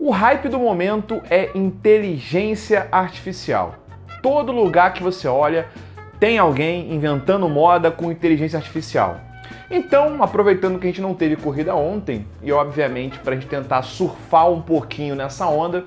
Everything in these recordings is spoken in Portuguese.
O hype do momento é inteligência artificial. Todo lugar que você olha tem alguém inventando moda com inteligência artificial. Então, aproveitando que a gente não teve corrida ontem, e obviamente para a gente tentar surfar um pouquinho nessa onda,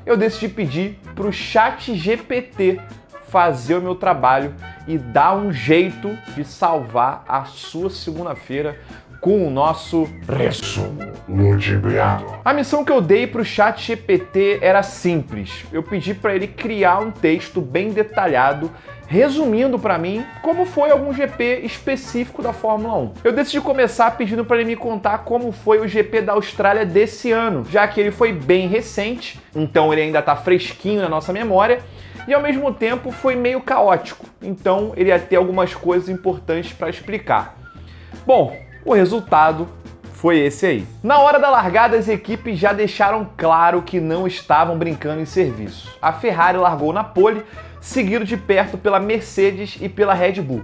eu decidi pedir para o ChatGPT fazer o meu trabalho e dar um jeito de salvar a sua segunda-feira com o nosso resumo ludibriado. A missão que eu dei para o ChatGPT era simples. Eu pedi para ele criar um texto bem detalhado, resumindo para mim como foi algum GP específico da Fórmula 1. Eu decidi começar pedindo para ele me contar como foi o GP da Austrália desse ano, já que ele foi bem recente, então ele ainda está fresquinho na nossa memória, e ao mesmo tempo foi meio caótico, então ele ia ter algumas coisas importantes para explicar. Bom, o resultado foi esse aí. Na hora da largada, as equipes já deixaram claro que não estavam brincando em serviço. A Ferrari largou na pole, seguido de perto pela Mercedes e pela Red Bull.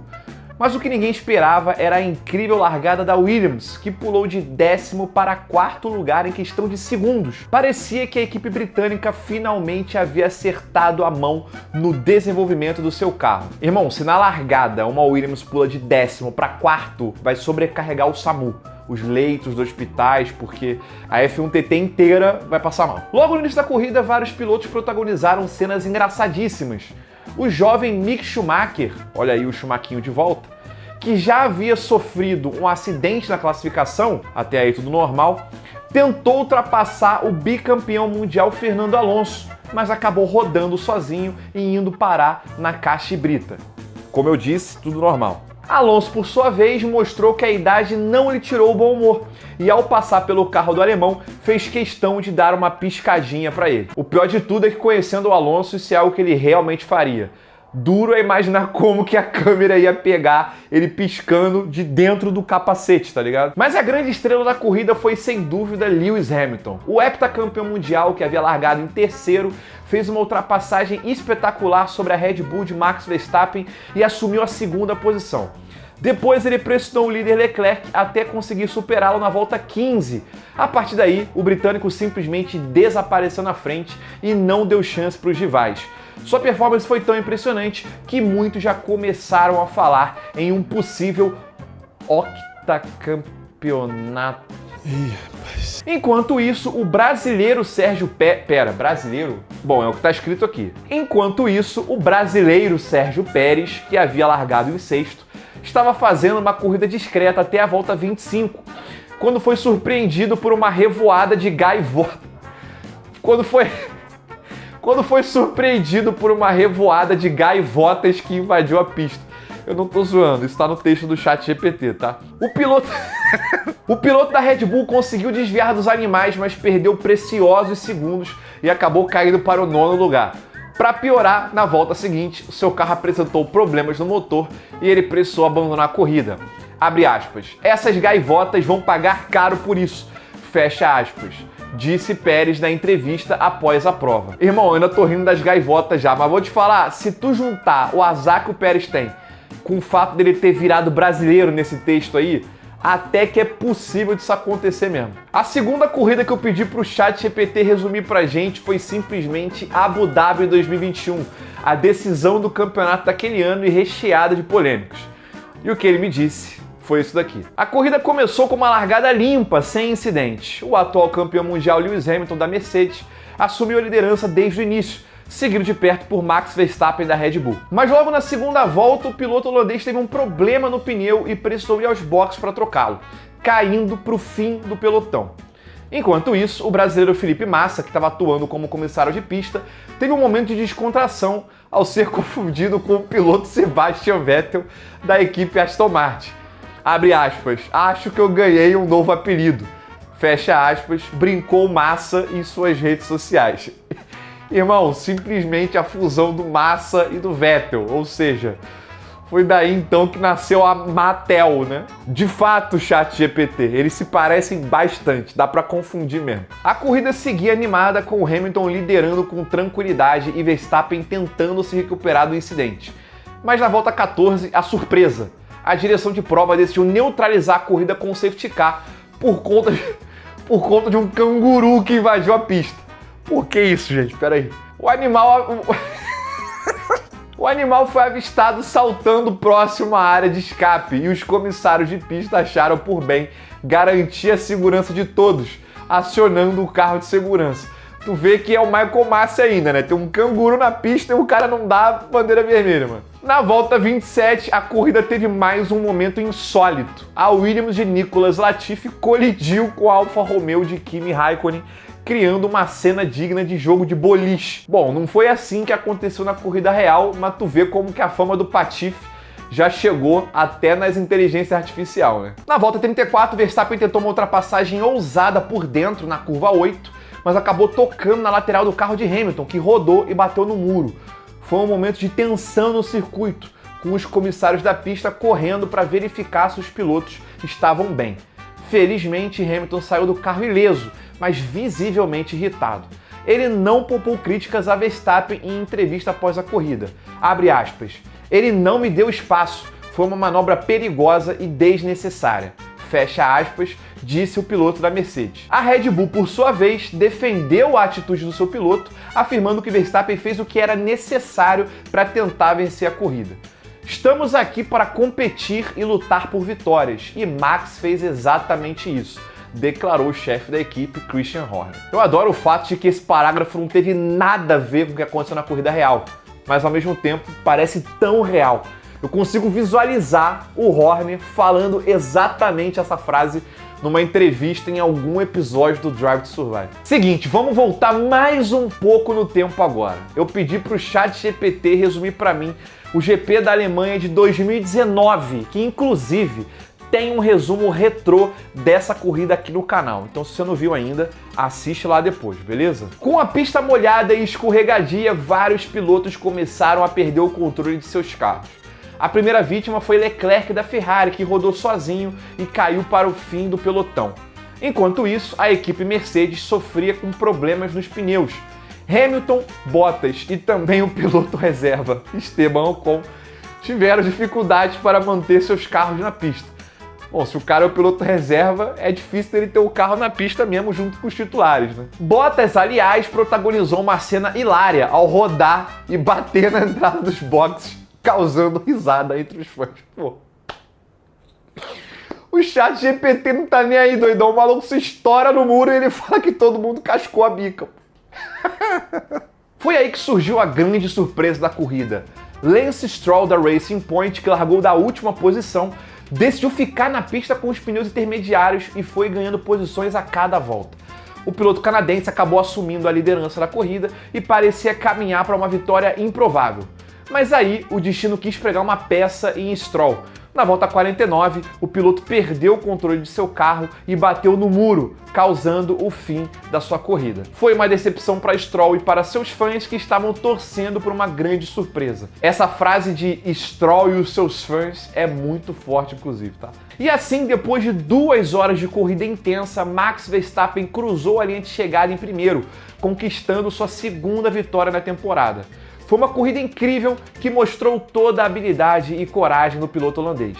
Mas o que ninguém esperava era a incrível largada da Williams, que pulou de 10º para 4º lugar em questão de segundos. Parecia que a equipe britânica finalmente havia acertado a mão no desenvolvimento do seu carro. Irmão, se na largada uma Williams pula de 10º para 4º, vai sobrecarregar o SAMU, os leitos dos hospitais, porque a F1 TT inteira vai passar mal. Logo no início da corrida, vários pilotos protagonizaram cenas engraçadíssimas. O jovem Mick Schumacher, olha aí o Schumaquinho de volta, que já havia sofrido um acidente na classificação, até aí tudo normal, tentou ultrapassar o bicampeão mundial Fernando Alonso, mas acabou rodando sozinho e indo parar na caixa brita. Como eu disse, tudo normal. Alonso, por sua vez, mostrou que a idade não lhe tirou o bom humor e, ao passar pelo carro do alemão, fez questão de dar uma piscadinha para ele. O pior de tudo é que, conhecendo o Alonso, isso é algo que ele realmente faria. Duro é imaginar como que a câmera ia pegar ele piscando de dentro do capacete, tá ligado? Mas a grande estrela da corrida foi, sem dúvida, Lewis Hamilton. O heptacampeão mundial, que havia largado em terceiro, fez uma ultrapassagem espetacular sobre a Red Bull de Max Verstappen e assumiu a segunda posição. Depois ele pressionou o líder Leclerc até conseguir superá-lo na volta 15. A partir daí, o britânico simplesmente desapareceu na frente e não deu chance para os rivais. Sua performance foi tão impressionante que muitos já começaram a falar em um possível octacampeonato. Enquanto isso, o brasileiro Sérgio Pérez... Brasileiro? Bom, é o que está escrito aqui. Enquanto isso, o brasileiro Sérgio Pérez, que havia largado em sexto, estava fazendo uma corrida discreta até a volta 25, quando foi surpreendido por uma revoada de gaivota. Quando foi surpreendido por uma revoada de gaivotas que invadiu a pista. Eu não tô zoando, isso tá no texto do ChatGPT, tá? O piloto da Red Bull conseguiu desviar dos animais, mas perdeu preciosos segundos e acabou caindo para o 9º lugar. Para piorar, na volta seguinte, o seu carro apresentou problemas no motor e ele precisou abandonar a corrida. Abre aspas. Essas gaivotas vão pagar caro por isso. Fecha aspas. Disse Pérez na entrevista após a prova. Irmão, eu ainda tô rindo das gaivotas já, mas vou te falar, se tu juntar o azar que o Pérez tem com o fato dele ter virado brasileiro nesse texto aí, até que é possível disso acontecer mesmo. A segunda corrida que eu pedi pro ChatGPT resumir pra gente foi simplesmente Abu Dhabi 2021, a decisão do campeonato daquele ano e recheada de polêmicas. E o que ele me disse foi isso daqui. A corrida começou com uma largada limpa, sem incidentes. O atual campeão mundial Lewis Hamilton da Mercedes assumiu a liderança desde o início, seguido de perto por Max Verstappen da Red Bull. Mas logo na segunda volta, o piloto holandês teve um problema no pneu e precisou ir aos boxes para trocá-lo, caindo para o fim do pelotão. Enquanto isso, o brasileiro Felipe Massa, que estava atuando como comissário de pista, teve um momento de descontração ao ser confundido com o piloto Sebastian Vettel da equipe Aston Martin. Abre aspas, acho que eu ganhei um novo apelido. Fecha aspas, brincou Massa em suas redes sociais. Irmão, simplesmente a fusão do Massa e do Vettel, ou seja, foi daí então que nasceu a Mattel, né? De fato, ChatGPT, eles se parecem bastante, dá pra confundir mesmo. A corrida seguia animada com o Hamilton liderando com tranquilidade e Verstappen tentando se recuperar do incidente. Mas na volta 14, a surpresa. A direção de prova decidiu neutralizar a corrida com o safety car por conta de um canguru que invadiu a pista. Por que isso, gente? Pera aí. O animal foi avistado saltando próximo à área de escape e os comissários de pista acharam por bem garantir a segurança de todos, acionando o carro de segurança. Tu vê que é o Michael Masi ainda, né? Tem um canguru na pista e o cara não dá bandeira vermelha, mano. Na volta 27, a corrida teve mais um momento insólito. A Williams de Nicolas Latifi colidiu com a Alfa Romeo de Kimi Raikkonen, criando uma cena digna de jogo de boliche. Bom, não foi assim que aconteceu na corrida real, mas tu vê como que a fama do Patife já chegou até nas inteligências artificiais, né? Na volta 34, Verstappen tentou uma ultrapassagem ousada por dentro na curva 8, mas acabou tocando na lateral do carro de Hamilton, que rodou e bateu no muro. Foi um momento de tensão no circuito, com os comissários da pista correndo para verificar se os pilotos estavam bem. Felizmente, Hamilton saiu do carro ileso, mas visivelmente irritado. Ele não poupou críticas a Verstappen em entrevista após a corrida. Abre aspas. Ele não me deu espaço. Foi uma manobra perigosa e desnecessária. Fecha aspas, disse o piloto da Mercedes. A Red Bull, por sua vez, defendeu a atitude do seu piloto, afirmando que Verstappen fez o que era necessário para tentar vencer a corrida. Estamos aqui para competir e lutar por vitórias, e Max fez exatamente isso, declarou o chefe da equipe, Christian Horner. Eu adoro o fato de que esse parágrafo não teve nada a ver com o que aconteceu na corrida real, mas ao mesmo tempo parece tão real. Eu consigo visualizar o Horner falando exatamente essa frase numa entrevista em algum episódio do Drive to Survive. Seguinte, vamos voltar mais um pouco no tempo agora. Eu pedi pro ChatGPT resumir para mim o GP da Alemanha de 2019, que inclusive tem um resumo retrô dessa corrida aqui no canal. Então se você não viu ainda, assiste lá depois, beleza? Com a pista molhada e escorregadia, vários pilotos começaram a perder o controle de seus carros. A primeira vítima foi Leclerc da Ferrari, que rodou sozinho e caiu para o fim do pelotão. Enquanto isso, a equipe Mercedes sofria com problemas nos pneus. Hamilton, Bottas e também o piloto reserva, Esteban Ocon, tiveram dificuldades para manter seus carros na pista. Bom, se o cara é o piloto reserva, é difícil ele ter o carro na pista mesmo junto com os titulares, né? Bottas, aliás, protagonizou uma cena hilária ao rodar e bater na entrada dos boxes, causando risada entre os fãs. Pô. O ChatGPT não tá nem aí, doidão. O maluco se estoura no muro e ele fala que todo mundo cascou a bica. Foi aí que surgiu a grande surpresa da corrida. Lance Stroll da Racing Point, que largou da última posição, decidiu ficar na pista com os pneus intermediários e foi ganhando posições a cada volta. O piloto canadense acabou assumindo a liderança da corrida e parecia caminhar para uma vitória improvável. Mas aí o destino quis pregar uma peça em Stroll. Na volta 49, o piloto perdeu o controle de seu carro e bateu no muro, causando o fim da sua corrida. Foi uma decepção para Stroll e para seus fãs que estavam torcendo por uma grande surpresa. Essa frase de Stroll e os seus fãs é muito forte, inclusive, tá? E assim, depois de 2 horas de corrida intensa, Max Verstappen cruzou a linha de chegada em primeiro, conquistando sua segunda vitória na temporada. Foi uma corrida incrível que mostrou toda a habilidade e coragem do piloto holandês.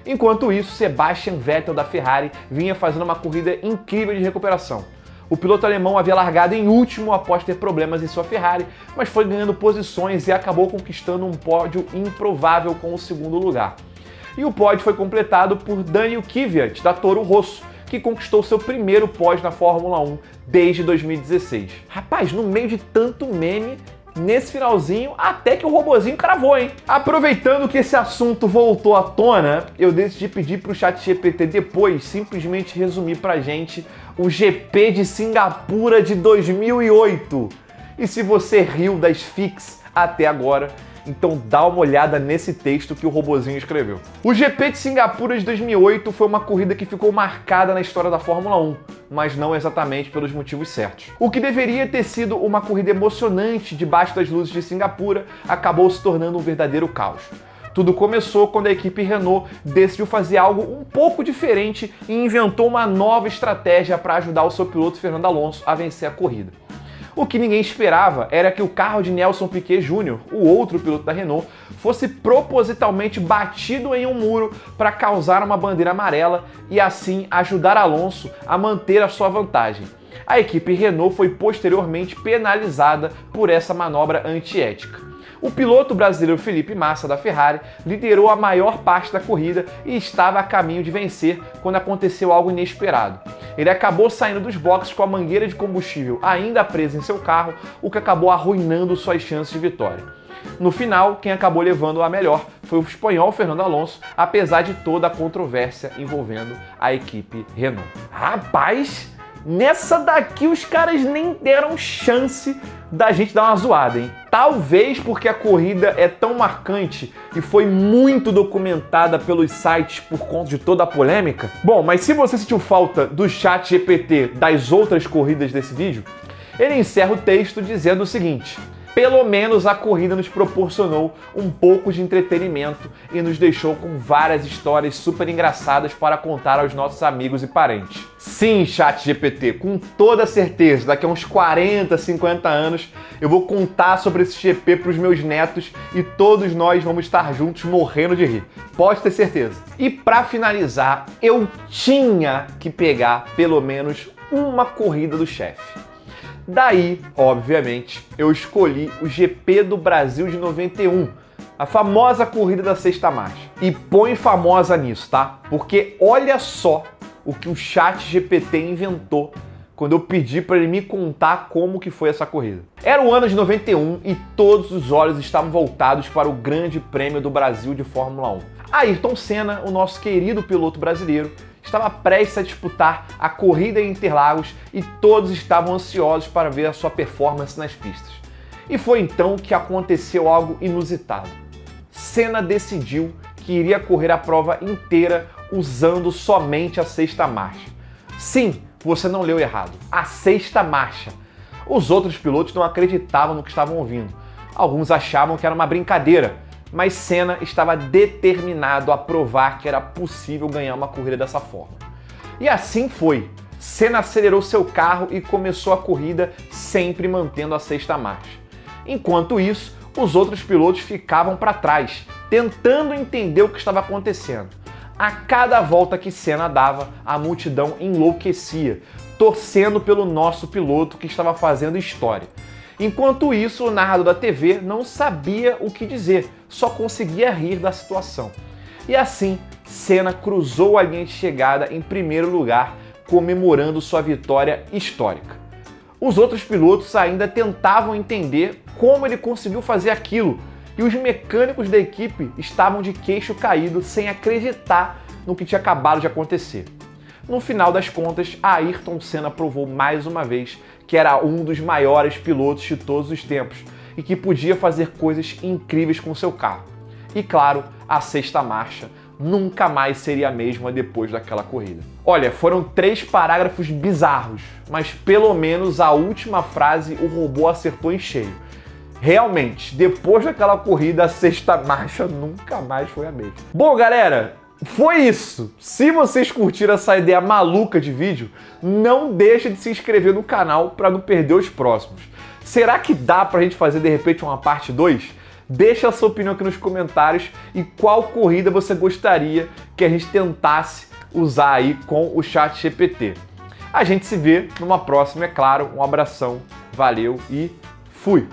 Enquanto isso, Sebastian Vettel da Ferrari vinha fazendo uma corrida incrível de recuperação. O piloto alemão havia largado em último após ter problemas em sua Ferrari, mas foi ganhando posições e acabou conquistando um pódio improvável com o segundo lugar. E o pódio foi completado por Daniil Kvyat da Toro Rosso, que conquistou seu primeiro pódio na Fórmula 1 desde 2016. Rapaz, no meio de tanto meme, nesse finalzinho, até que o robozinho cravou, hein? Aproveitando que esse assunto voltou à tona, eu decidi pedir pro ChatGPT depois simplesmente resumir pra gente o GP de Singapura de 2008. E se você riu das FIX até agora, então dá uma olhada nesse texto que o robozinho escreveu. O GP de Singapura de 2008 foi uma corrida que ficou marcada na história da Fórmula 1, mas não exatamente pelos motivos certos. O que deveria ter sido uma corrida emocionante debaixo das luzes de Singapura acabou se tornando um verdadeiro caos. Tudo começou quando a equipe Renault decidiu fazer algo um pouco diferente e inventou uma nova estratégia para ajudar o seu piloto Fernando Alonso a vencer a corrida. O que ninguém esperava era que o carro de Nelson Piquet Jr., o outro piloto da Renault, fosse propositalmente batido em um muro para causar uma bandeira amarela e assim ajudar Alonso a manter a sua vantagem. A equipe Renault foi posteriormente penalizada por essa manobra antiética. O piloto brasileiro Felipe Massa, da Ferrari, liderou a maior parte da corrida e estava a caminho de vencer quando aconteceu algo inesperado. Ele acabou saindo dos boxes com a mangueira de combustível ainda presa em seu carro, o que acabou arruinando suas chances de vitória. No final, quem acabou levando a melhor foi o espanhol Fernando Alonso, apesar de toda a controvérsia envolvendo a equipe Renault. Rapaz, nessa daqui os caras nem deram chance da gente dar uma zoada, hein? Talvez porque a corrida é tão marcante e foi muito documentada pelos sites por conta de toda a polêmica. Bom, mas se você sentiu falta do ChatGPT das outras corridas desse vídeo, ele encerra o texto dizendo o seguinte: pelo menos a corrida nos proporcionou um pouco de entretenimento e nos deixou com várias histórias super engraçadas para contar aos nossos amigos e parentes. Sim, ChatGPT, com toda certeza, daqui a uns 40, 50 anos, eu vou contar sobre esse GP para os meus netos e todos nós vamos estar juntos morrendo de rir. Pode ter certeza. E para finalizar, eu tinha que pegar pelo menos uma corrida do chefe. Daí, obviamente, eu escolhi o GP do Brasil de 91, a famosa corrida da sexta marcha. E põe famosa nisso, tá? Porque olha só o que o ChatGPT inventou quando eu pedi para ele me contar como que foi essa corrida. Era o ano de 91 e todos os olhos estavam voltados para o Grande Prêmio do Brasil de Fórmula 1. Ayrton Senna, o nosso querido piloto brasileiro, estava prestes a disputar a corrida em Interlagos e todos estavam ansiosos para ver a sua performance nas pistas. E foi então que aconteceu algo inusitado. Senna decidiu que iria correr a prova inteira usando somente a sexta marcha. Sim, você não leu errado, a sexta marcha. Os outros pilotos não acreditavam no que estavam ouvindo. Alguns achavam que era uma brincadeira, mas Senna estava determinado a provar que era possível ganhar uma corrida dessa forma. E assim foi. Senna acelerou seu carro e começou a corrida sempre mantendo a sexta marcha. Enquanto isso, os outros pilotos ficavam para trás, tentando entender o que estava acontecendo. A cada volta que Senna dava, a multidão enlouquecia, torcendo pelo nosso piloto que estava fazendo história. Enquanto isso, o narrador da TV não sabia o que dizer, só conseguia rir da situação. E assim, Senna cruzou a linha de chegada em primeiro lugar, comemorando sua vitória histórica. Os outros pilotos ainda tentavam entender como ele conseguiu fazer aquilo, e os mecânicos da equipe estavam de queixo caído, sem acreditar no que tinha acabado de acontecer. No final das contas, Ayrton Senna provou mais uma vez que era um dos maiores pilotos de todos os tempos e que podia fazer coisas incríveis com seu carro. E claro, a sexta marcha nunca mais seria a mesma depois daquela corrida. Olha, foram 3 parágrafos bizarros, mas pelo menos a última frase o robô acertou em cheio. Realmente, depois daquela corrida, a sexta marcha nunca mais foi a mesma. Bom, galera, foi isso! Se vocês curtiram essa ideia maluca de vídeo, não deixe de se inscrever no canal para não perder os próximos. Será que dá pra gente fazer de repente uma parte 2? Deixa a sua opinião aqui nos comentários e qual corrida você gostaria que a gente tentasse usar aí com o ChatGPT. A gente se vê numa próxima, é claro. Um abração, valeu e fui!